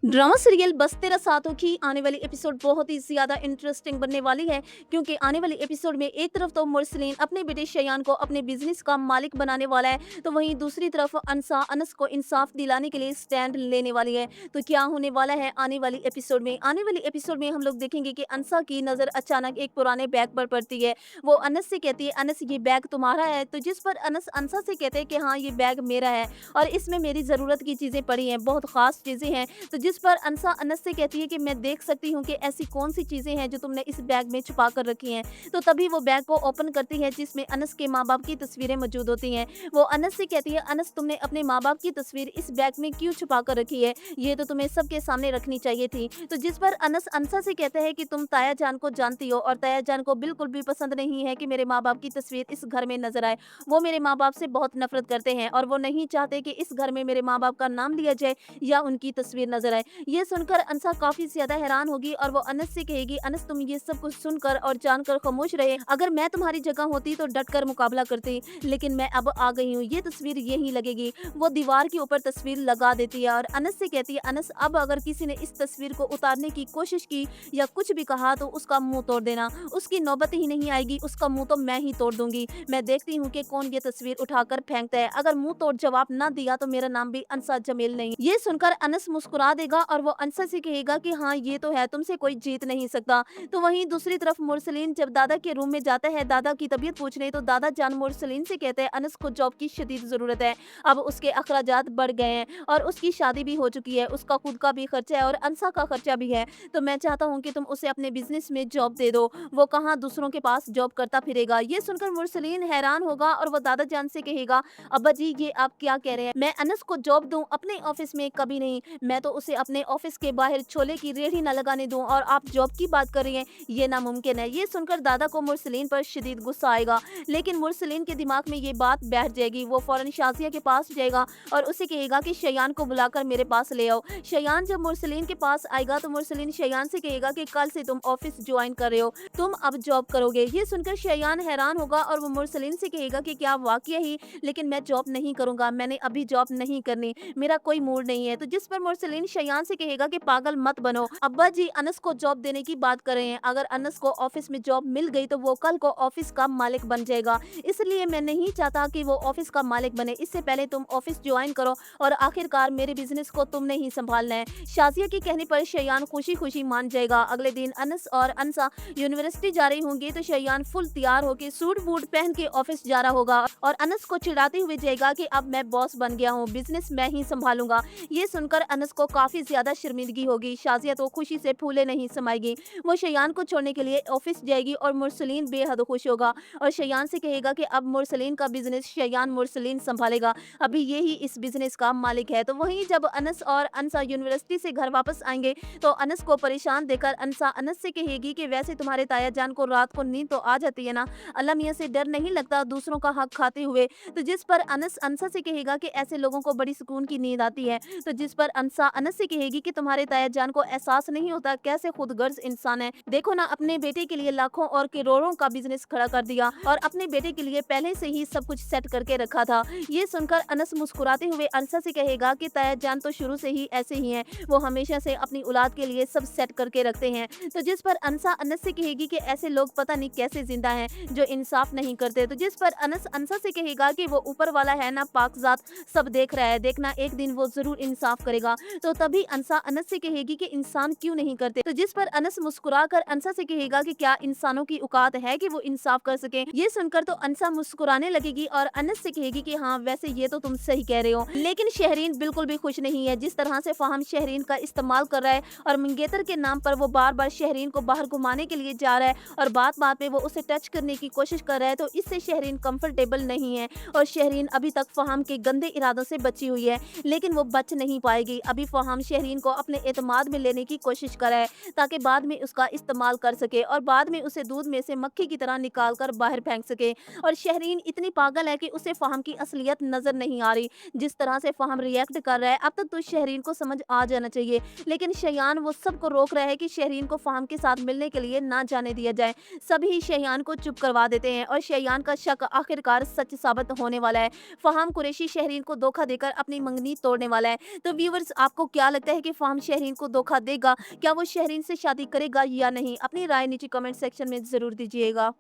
Drama serial बस तेरा साथों की आने वाली एपिसोड बहुत ही ज्यादा इंटरेस्टिंग बनने वाली है, क्योंकि आने वाली एपिसोड में एक तरफ तो मुरसलीन अपने बेटे शयान को अपने बिजनेस का मालिक बनाने वाला है, तो वहीं दूसरी तरफ अनसा अनस को इंसाफ दिलाने के लिए स्टैंड लेने वाली है। तो क्या होने वाला है आने वाली एपिसोड में हम लोग देखेंगे कि अनसा की नजर अचानक एक पुराने बैग पर पड़ती है। वो अनस से कहती है, अनस ये बैग तुम्हारा है? तो जिस पर अनस अनसा से कहते हैं कि हाँ ये बैग मेरा है और इसमें मेरी जरूरत की चीजें पड़ी हैं, बहुत खास चीजें हैं। तो जिस पर अनसा अनस से कहती है कि मैं देख सकती हूँ कि ऐसी कौन सी चीजें हैं जो तुमने इस बैग में छुपा कर रखी हैं। तो तभी वो बैग को ओपन करती है, जिसमें अनस के माँ बाप की तस्वीरें मौजूद होती हैं। वो अनस से कहती है, अनस तुमने अपने माँ बाप की तस्वीर इस बैग में क्यों छुपा कर रखी है? ये तो तुम्हें सबके सामने रखनी चाहिए थी। तो जिस पर अनस अनसा से कहता है कि तुम ताया जान को जानती हो और ताया जान को बिल्कुल भी पसंद नहीं है कि मेरे माँ बाप की तस्वीर इस घर में नजर आए। वो मेरे माँ बाप से बहुत नफरत करते हैं और वो नहीं चाहते कि इस घर में मेरे माँ बाप का नाम लिया जाए या उनकी तस्वीर नजर आए। ये सुनकर अनसा काफी ज्यादा हैरान होगी और वो अनस से कहेगी, अनस तुम ये सब कुछ सुनकर और जानकर खामोश रहे। अगर मैं तुम्हारी जगह होती तो डट कर मुकाबला करती, लेकिन मैं अब आ गई हूँ, ये तस्वीर यहीं लगेगी। वो दीवार के ऊपर तस्वीर लगा देती है और अनस से कहती है, अनस अब अगर किसी ने इस तस्वीर को उतारने की कोशिश की या कुछ भी कहा तो उसका मुंह तोड़ देना। उसकी नौबत ही नहीं आएगी, उसका मुंह तो मैं ही तोड़ दूंगी। मैं देखती हूँ कि कौन ये तस्वीर उठाकर फेंकता है। अगर मुंह तोड़ जवाब ना दिया तो मेरा नाम भी अनसा जमील नहीं। ये सुनकर अनस मुस्कुरा देगा और वो अनसा से कहेगा कि हाँ ये तो है, तुमसे कोई जीत नहीं सकता। तो वहीं दूसरी तरफ मुरसलीन जब दादा के रूम में जाता है दादा की तबीयत पूछने, तो दादा जान मुरसलीन से कहते हैं, अनस को जॉब की शदीद जरूरत है। अब उसके अखराजात बढ़ गए हैं और उसकी शादी भी हो चुकी है, उसका खुद का भी खर्चा है और अनसा का खर्चा भी है। तो मैं चाहता हूँ कि तुम उसे अपने बिजनेस में जॉब दे दो, वो कहाँ दूसरों के पास जॉब करता फिरेगा। ये सुनकर मुरसलीन हैरान होगा और वो दादा जान से कहेगा, अब्बा जी ये आप क्या कह रहे हैं? मैं अनस को जॉब दूं अपने ऑफिस में? कभी नहीं, मैं तो उसे अपने ऑफिस के बाहर छोले की रेहड़ी न लगाने दूं और आप जॉब की बात कर रही हैं, ये नामुमकिन है। ये सुनकर दादा को मुरसलीन पर शदीद गुस्सा आएगा, लेकिन मुरसलीन के दिमाग में ये बात बैठ जाएगी। वो फौरन शाजिया के पास जाएगा और उसे कहेगा कि शयान को बुलाकर मेरे पास ले आओ। शयान जब मुरसलीन के पास आएगा तो मुरसलीन शयान से कहेगा कि कल से तुम ऑफिस ज्वाइन कर रहे हो, तुम अब जॉब करोगे। ये सुनकर शयान हैरान होगा और वो मुरसलीन से कहेगा कि क्या वाकई ही? लेकिन मैं जॉब नहीं करूंगा, मैंने अभी जॉब नहीं करनी, मेरा कोई मूड नहीं है। तो जिस पर मुरसलीन शयान से कहेगा कि पागल मत बनो, अब्बा जी अनस को जॉब देने की बात कर रहे हैं। अगर अनस को ऑफिस में जॉब मिल गई तो वो कल को ऑफिस का मालिक बन जाएगा, इसलिए मैं नहीं चाहता कि वो ऑफिस का मालिक बने। इससे पहले तुम ऑफिस ज्वाइन करो और आखिरकार मेरे बिजनेस को तुमने ही संभालना है। शाजिया के कहने पर शयान खुशी खुशी मान जाएगा। अगले दिन अनस और अनसा यूनिवर्सिटी जा रही होंगी, तो शयान फुल तैयार होकर सूट बूट पहन के ऑफिस जा रहा होगा और अनस को चिढ़ाते हुए जाएगा कि अब मैं बॉस बन गया हूँ, बिजनेस मैं ही संभालूंगा। ये सुनकर अनस को काफी ज्यादा शर्मिंदगी होगी। शाजिया तो खुशी से फूले नहीं समाएगी। वो शयान को छोड़ने के लिए ऑफिस जाएगी और मुरसलीन बेहद खुश होगा और शयान से कहेगा कि अब मुरसलीन का बिजनेस शयान मुरसलीन संभालेगा, अभी ये ही इस बिजनेस का मालिक है। तो वहीं जब अनस और अनसा यूनिवर्सिटी से घर वापस आएंगे तो अनस को परेशान देखकर अनसा अनस से कहेगी कि वैसे तुम्हारे ताया जान को रात को नींद तो आ जाती है ना, अल्लाह मियां से डर नहीं लगता दूसरों का हक खाते हुए? तो जिस पर अनस अनसा से कहेगा कि ऐसे लोगों को बड़ी सुकून की नींद आती है। तो जिस पर अनसा अनस से कहेगी कि तुम्हारे ताया जान को एहसास नहीं होता कैसे खुदगर्ज इंसान है, देखो ना अपने बेटे के लिए लाखों और करोड़ों का बिजनेस खड़ा कर दिया और अपने बेटे के लिए पहले से ही सब कुछ सेट करके रखा था। ये सुनकर अनस मुस्कुराते हुए अनसा से कहेगा कि ताया जान तो शुरू से ही ऐसे ही हैं, वो हमेशा से अपनी औलाद के लिए सब सेट करके रखते हैं। तो जिस पर अनसा अनस से कहेगी कि ऐसे लोग पता नहीं कैसे जिंदा हैं जो इंसाफ नहीं करते। तो जिस पर अनस अनसा से कहेगा कि वो ऊपर वाला है ना पाकजात, सब देख रहा है, देखना एक दिन वो जरूर इंसाफ करेगा। तो तभी अनसा अनस से कहेगी कि इंसान क्यों नहीं करते? तो जिस पर अनस मुस्कुराकर अनसा से कहेगा कि क्या इंसानों की औकात है कि वो इंसाफ कर सके? ये सुनकर तो अनसा मुस्कुराने लगेगी और अनस से कहेगी कि हाँ वैसे ये तो तुम सही कह रहे हो, लेकिन शहरीन बिल्कुल भी खुश नहीं है। जिस तरह से फाहम शहरीन का इस्तेमाल कर रहा है और मंगेतर के नाम पर वो बार बार शहरीन को बाहर घुमाने के लिए जा रहा है और बात बात में वो उसे टच करने की कोशिश कर रहा है, तो इससे शहरीन कंफर्टेबल नहीं है और शहरीन अभी तक फाहम के गंदे इरादों से बची हुई है, लेकिन वो बच नहीं पाएगी। अभी फाहम शहरीन को अपने एतमाद में लेने की कोशिश कर रहा है ताकि बाद में उसका इस्तेमाल कर सके और बाद में उसे दूध में से मक्खी की तरह निकाल कर बाहर फेंक सके। और शहरीन इतनी पागल है कि उसे फाहम की असलियत नजर नहीं आ रही। जिस तरह से फाहम रिएक्ट कर रहा है अब तक तो शहरीन को समझ आ जाना चाहिए, लेकिन शयान वो सबको रोक रहा है कि शहरीन को फाहम के साथ मिलने के लिए ना जाने दिया जाए। सभी शयान को चुप करवा देते हैं और शयान का शक आखिरकार सच साबित होने वाला है। फहाम कुरैशी शहरीन को धोखा देकर अपनी मंगनी तोड़ने वाला है। तो व्यूअर्स आपको क्या लगता है कि फ़ाहम शहरीन को धोखा देगा? क्या वो शहरीन से शादी करेगा या नहीं? अपनी राय नीचे कमेंट सेक्शन में ज़रूर दीजिएगा।